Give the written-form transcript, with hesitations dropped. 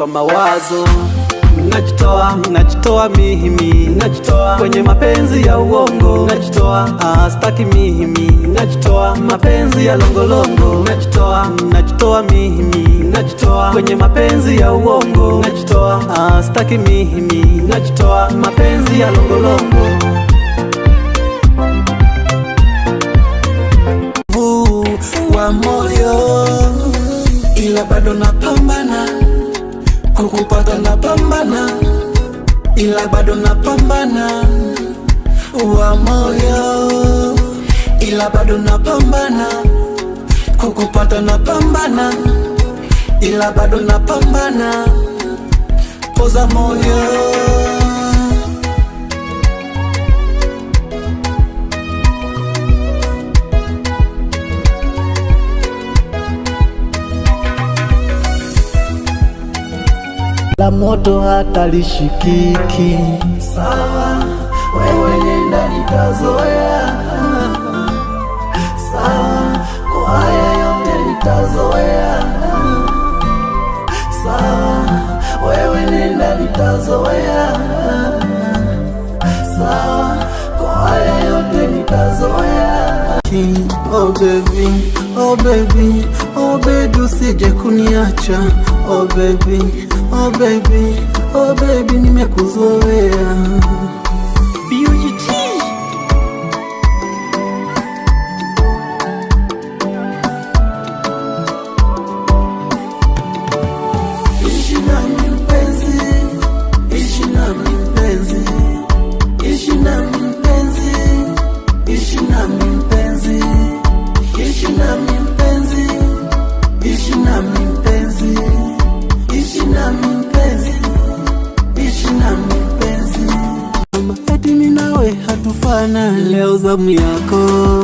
unanipa mawazo. Najitoa mimi, najitoa kwenye mapenzi ya uongo, najitoa staki mimi, najitoa mapenzi ya longolongo, najitoa mimi, najitoa kwenye mapenzi ya uongo, najitoa staki mimi, najitoa mapenzi ya longolongo. Wa moyo ila bado napambana, kukupata napambana, ila bado napambana. Wa moyo ila bado napambana, kukupata napambana, ila bado napambana. Poza moyo. La moto hata lishikiki. Sawa, wewe nenda nitazoea. Sawa, kwa haya yote nitazoea. Sawa, wewe nenda nitazoea. Sawa, kwa haya yote nitazoea. Oh baby, oh baby, oh baby, usije kuniacha. Oh baby, oh baby, oh baby, nimekuzoea. BUGT. Ishi nami mpenzi, ishi nami mpenzi, ishi nami mpenzi, ishi nami mpenzi, ishi nami mpenzi, ishi nami mpenzi, ishi nami mpenzi, ishi nami mpenzi. Eti mimi nawe hatufana, leo zamu yako.